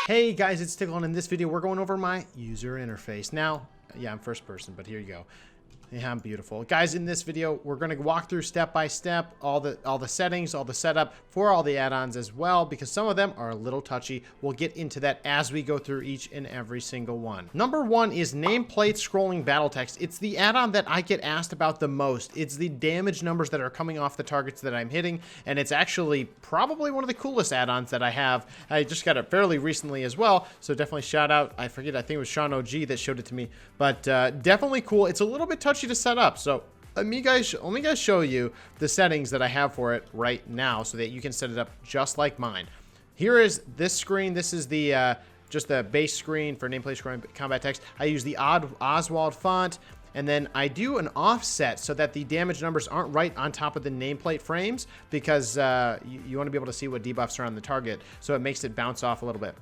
Hey guys, it's Tiqqle, and in this video we're going over my user interface. Now, yeah, I'm first person, but here you go. Yeah, I'm beautiful. Guys, in this video, we're going to walk through step by step all the settings, all the setup for all the add-ons as well, because some of them are a little touchy. We'll get into that as we go through each and every single one. Number one is Nameplate Scrolling Battle Text. It's the add-on that I get asked about the most. It's the damage numbers that are coming off the targets that I'm hitting, and it's actually probably one of the coolest add-ons that I have. I just got it fairly recently as well, so definitely shout out. I forget, I think it was Sean OG that showed it to me, but definitely cool. It's a little bit touchy to set up, so let me guys show you the settings that I have for it right now so that you can set it up just like mine. Here is this screen. This is the just the base screen for Nameplate Scrolling Combat Text. I use the Oswald font, and then I do an offset so that the damage numbers aren't right on top of the nameplate frames, because you want to be able to see what debuffs are on the target, so it makes it bounce off a little bit.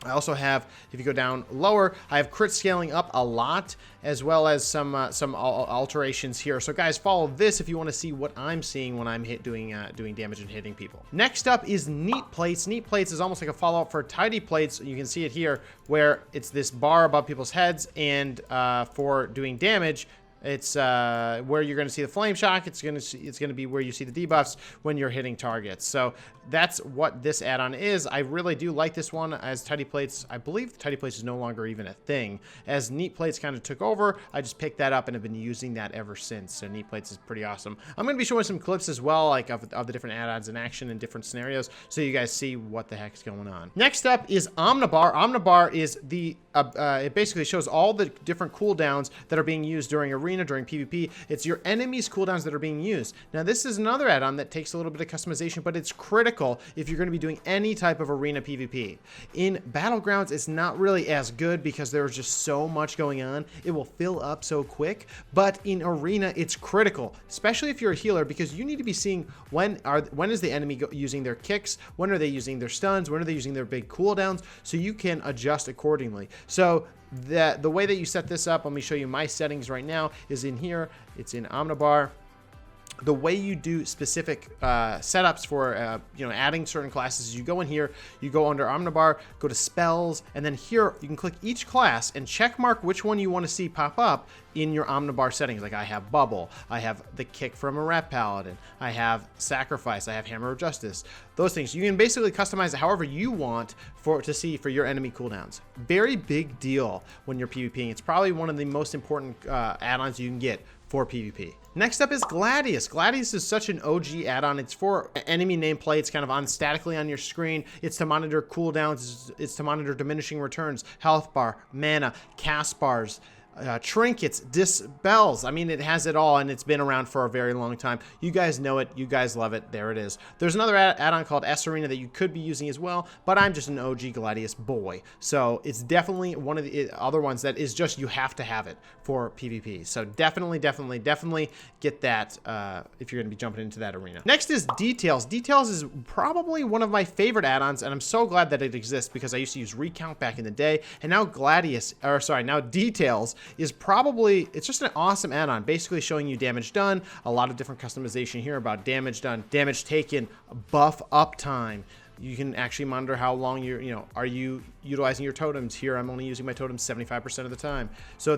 I also have, if you go down lower, I have crit scaling up a lot, as well as some alterations here. So guys, follow this if you want to see what I'm seeing when I'm doing damage and hitting people. Next up is Neat Plates. Neat Plates is almost like a follow-up for Tidy Plates. You can see it here, where it's this bar above people's heads, and for doing damage, it's where you're going to see the flame shock. It's going to be where you see the debuffs when you're hitting targets. So that's what this add-on is. I really do like this one. As Tidy Plates, I believe Tidy Plates is no longer even a thing. As Neat Plates kind of took over, I just picked that up and have been using that ever since. So Neat Plates is pretty awesome. I'm going to be showing some clips as well, like of the different add-ons in action in different scenarios, so you guys see what the heck's going on. Next up is Omnibar. Omnibar is the it basically shows all the different cooldowns that are being used during arena, during PvP. It's your enemies' cooldowns that are being used. Now, this is another add-on that takes a little bit of customization, but it's critical if you're going to be doing any type of arena PvP. In Battlegrounds, it's not really as good because there's just so much going on. It will fill up so quick, but in arena, it's critical, especially if you're a healer, because you need to be seeing when is the enemy using their kicks, when are they using their stuns, when are they using their big cooldowns, so you can adjust accordingly. So the way that you set this up, let me show you my settings right now, is in here. It's in Omnibar. The way you do specific setups for adding certain classes is you go in here, you go under Omnibar, go to spells, and then here you can click each class and check mark which one you want to see pop up in your Omnibar settings. Like I have Bubble, I have the kick from a Rat Paladin, I have Sacrifice, I have Hammer of Justice. Those things you can basically customize it however you want to see for your enemy cooldowns. Very big deal when you're PvPing. It's probably one of the most important add-ons you can get for PvP. Next up is Gladius. Gladius is such an OG add-on. It's for enemy nameplates kind of on statically on your screen. It's to monitor cooldowns. It's to monitor diminishing returns, health bar, mana, cast bars, trinkets, dispels. I mean, it has it all, and it's been around for a very long time. You guys know it. You guys love it. There it is. There's another add-on called S Arena that you could be using as well, but I'm just an OG Gladius boy. So it's definitely one of the other ones that is just, you have to have it for PvP. So definitely get that if you're going to be jumping into that arena. Next is Details. Details is probably one of my favorite add-ons, and I'm so glad that it exists because I used to use Recount back in the day, and now now Details is probably, it's just an awesome add-on, basically showing you damage done, a lot of different customization here about damage done, damage taken, buff uptime. You can actually monitor how long are you utilizing your totems. Here I'm only using my totems 75% of the time. So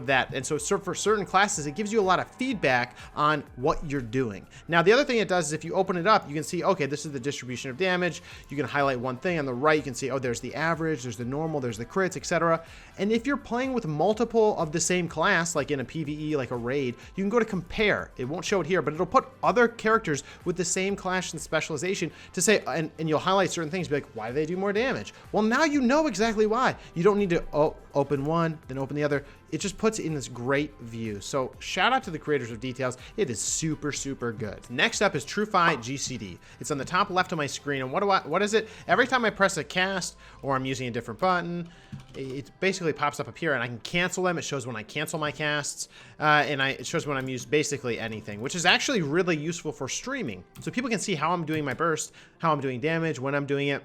for certain classes, it gives you a lot of feedback on what you're doing. Now, the other thing it does is if you open it up, you can see, okay, this is the distribution of damage. You can highlight one thing on the right. You can see, oh, there's the average, there's the normal, there's the crits, etc. And if you're playing with multiple of the same class, like in a PvE, like a raid, you can go to compare. It won't show it here, but it'll put other characters with the same class and specialization to say, and you'll highlight certain things, be like, why do they do more damage? Well, now you know exactly why. You don't need to open one, then open the other. It just puts it in this great view. So shout out to the creators of Details. It is super, super good. Next up is TrufiGCD. It's on the top left of my screen. And what is it? Every time I press a cast or I'm using a different button, it basically pops up here, and I can cancel them. It shows when I cancel my casts, it shows when I'm used basically anything, which is actually really useful for streaming. So people can see how I'm doing my burst, how I'm doing damage, when I'm doing it.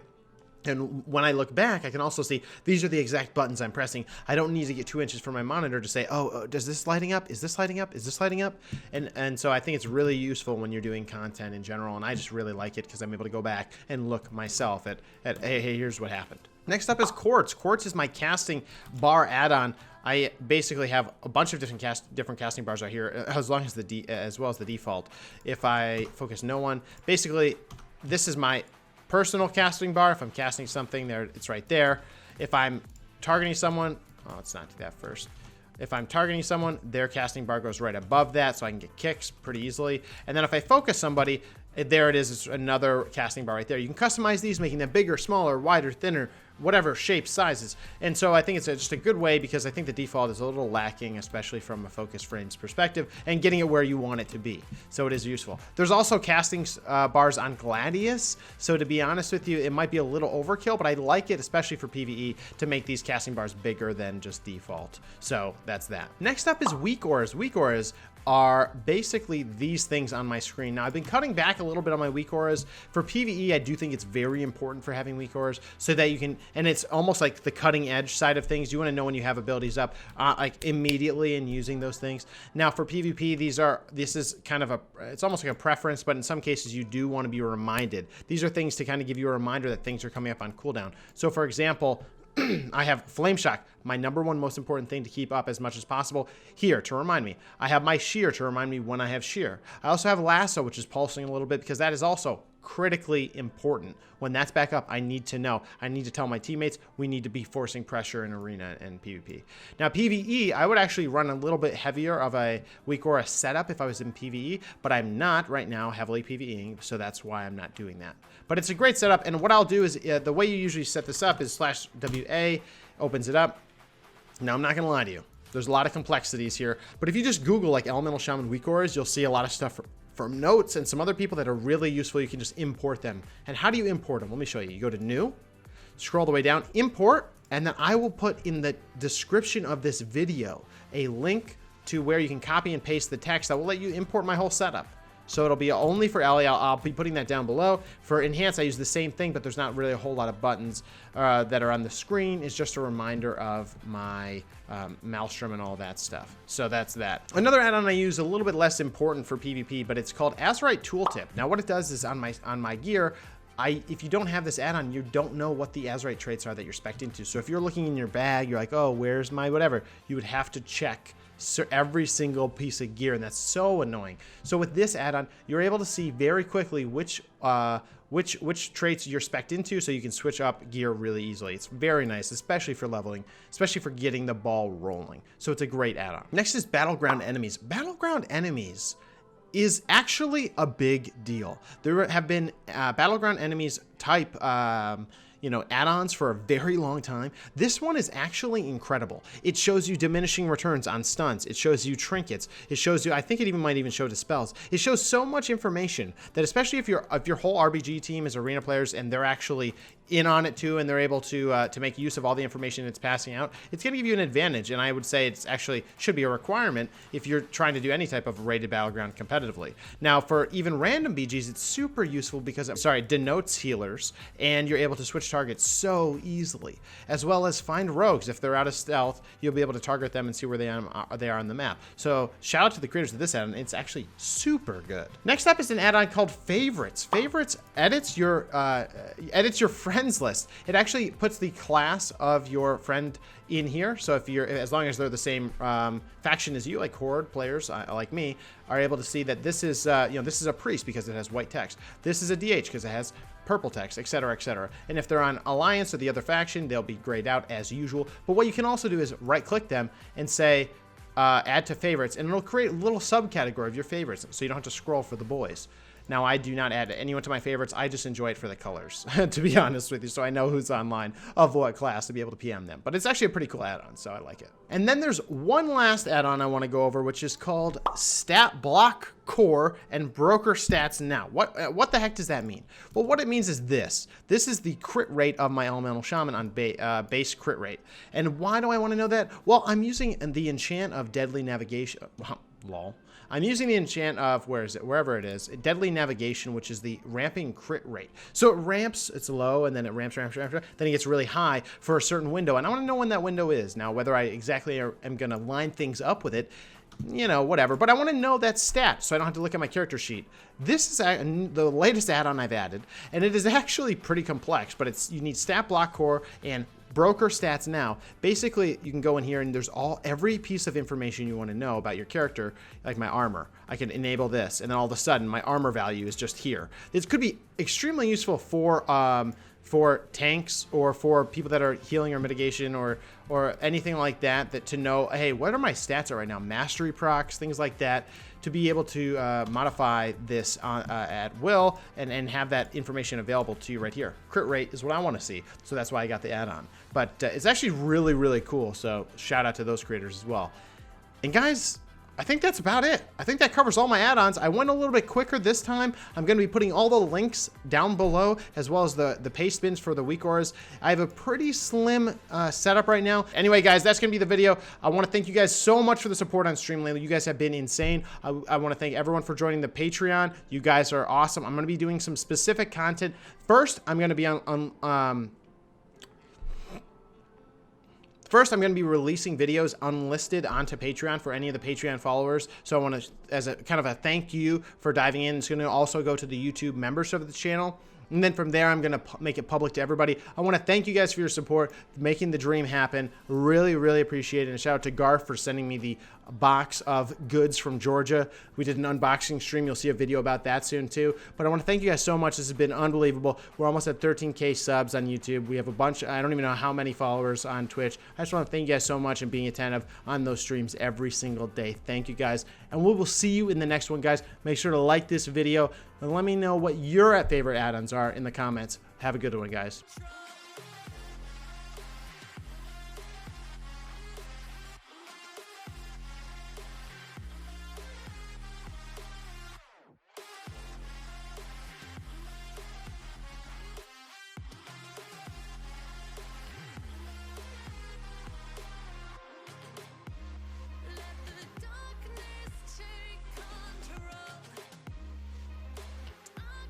And when I look back, I can also see these are the exact buttons I'm pressing. I don't need to get 2 inches from my monitor to say, oh, does this lighting up? Is this lighting up? Is this lighting up? And so I think it's really useful when you're doing content in general. And I just really like it because I'm able to go back and look myself at hey, here's what happened. Next up is Quartz. Quartz is my casting bar add-on. I basically have a bunch of different casting bars out here, as well as the default. If I focus no one, basically this is my personal casting bar. If I'm casting something there, it's right there. If I'm targeting someone, oh, let's not do that first. If I'm targeting someone, their casting bar goes right above that, so I can get kicks pretty easily. And then if I focus somebody, there it is. It's another casting bar right there. You can customize these, making them bigger, smaller, wider, thinner, whatever shapes, sizes. And so I think it's just a good way, because I think the default is a little lacking, especially from a focus frames perspective, and getting it where you want it to be. So it is useful. There's also casting bars on Gladius. So to be honest with you, it might be a little overkill, but I like it, especially for PvE, to make these casting bars bigger than just default. So that's that. Next up is Weakauras. Weakauras are basically these things on my screen. Now, I've been cutting back a little bit on my Weakauras. For PvE, I do think it's very important for having Weakauras so that you can, and it's almost like the cutting edge side of things. You want to know when you have abilities up, like immediately and using those things. Now, for PvP, this is kind of it's almost like a preference, but in some cases, you do want to be reminded. These are things to kind of give you a reminder that things are coming up on cooldown. So, for example, I have Flame Shock, my #1 most important thing to keep up as much as possible, here to remind me. I have my Shear to remind me when I have Shear. I also have Lasso, which is pulsing a little bit, because that is also critically important. When that's back up, I need to know. I need to tell my teammates we need to be forcing pressure in Arena and PvP. Now, PvE, I would actually run a little bit heavier of a Weakauras setup if I was in PvE, but I'm not right now heavily PvEing, so that's why I'm not doing that. But it's a great setup, and what I'll do is, the way you usually set this up is /WA, opens it up. Now, I'm not going to lie to you. There's a lot of complexities here, but if you just Google like Elemental Shaman Weakauras, you'll see a lot of stuff from Notes and some other people that are really useful. You can just import them. And how do you import them? Let me show you. You go to New, scroll the way down, Import, and then I will put in the description of this video a link to where you can copy and paste the text that will let you import my whole setup. So it'll be only for Ellie. I'll be putting that down below. For Enhance, I use the same thing, but there's not really a whole lot of buttons that are on the screen. It's just a reminder of my Maelstrom and all that stuff. So that's that. Another add-on I use, a little bit less important for PvP, but it's called Azerite Tool Tip. Now what it does is on my gear, if you don't have this add-on, you don't know what the Azerite traits are that you're spec'd into. So if you're looking in your bag, you're like, oh, where's my whatever? You would have to check every single piece of gear, and that's so annoying. So with this add-on, you're able to see very quickly which traits you're spec'd into, so you can switch up gear really easily. It's very nice, especially for leveling, especially for getting the ball rolling. So it's a great add-on. Next is Battleground Enemies. Battleground Enemies is actually a big deal. There have been Battleground Enemies type add-ons for a very long time. This one is actually incredible. It shows you diminishing returns on stuns. It shows you trinkets. It shows you, I think it might even show dispels. It shows so much information that, especially if your whole RBG team is arena players and they're actually in on it too, and they're able to make use of all the information it's passing out, it's going to give you an advantage. And I would say it's actually should be a requirement if you're trying to do any type of rated battleground competitively. Now, for even random BGs, it's super useful because it denotes healers, and you're able to switch targets so easily, as well as find rogues. If they're out of stealth, you'll be able to target them and see where they are on the map. So shout out to the creators of this add-on. It's actually super good. Next up is an add-on called Favorites. Favorites edits your friends list. It actually puts the class of your friend in here. So if as long as they're the same faction as you, like Horde players like me, are able to see that this is this is a priest because it has white text. This is a DH because it has purple text, etc., etc. And if they're on Alliance or the other faction, they'll be grayed out as usual. But what you can also do is right-click them and say add to favorites, and it'll create a little subcategory of your favorites, so you don't have to scroll for the boys. Now, I do not add anyone to my favorites. I just enjoy it for the colors, to be honest with you, so I know who's online of what class to be able to PM them. But it's actually a pretty cool add-on, so I like it. And then there's one last add-on I want to go over, which is called StatBlockCore and Broker StatsNow. What the heck does that mean? Well, what it means is this. This is the crit rate of my Elemental Shaman on base crit rate. And why do I want to know that? Well, I'm using the enchant of Deadly Navigation. lol. I'm using the enchant of, where is it? Wherever it is. Deadly Navigation, which is the ramping crit rate. So it ramps, it's low, and then it ramps, then it gets really high for a certain window. And I want to know when that window is. Now, whether I exactly am going to line things up with it, you know, whatever. But I want to know that stat, so I don't have to look at my character sheet. This is the latest add-on I've added, and it is actually pretty complex, but you need StatBlockCore and Broker StatsNow. Basically, you can go in here and there's every piece of information you want to know about your character, like my armor. I can enable this, and then all of a sudden, my armor value is just here. This could be extremely useful for tanks or for people that are healing or mitigation or anything like that, to know, hey, what are my stats right now? Mastery procs, things like that, to be able to modify this at will and have that information available to you right here. Crit rate is what I want to see, so that's why I got the add-on. But it's actually really, really cool, so shout out to those creators as well. And guys, I think that's about it. I think that covers all my add-ons. I went a little bit quicker this time. I'm going to be putting all the links down below, as well as the paste bins for the Weakauras. I have a pretty slim setup right now. Anyway, guys, that's going to be the video. I want to thank you guys so much for the support on stream lately. You guys have been insane. I want to thank everyone for joining the Patreon. You guys are awesome. I'm going to be doing some specific content. First, I'm going to be First, I'm going to be releasing videos unlisted onto Patreon for any of the Patreon followers. So I want to, as a kind of a thank you for diving in, it's going to also go to the YouTube members of the channel. And then from there, I'm going to make it public to everybody. I want to thank you guys for your support, making the dream happen. Really, really appreciate it. And shout out to Garth for sending me the box of goods from Georgia. We did an unboxing stream. You'll see a video about that soon too. But I want to thank you guys so much. This has been unbelievable. We're almost at 13K subs on YouTube. We have a bunch. I don't even know how many followers on Twitch. I just want to thank you guys so much and being attentive on those streams every single day. Thank you guys. And we will see you in the next one, guys. Make sure to like this video and let me know what your favorite add-ons are in the comments. Have a good one, guys.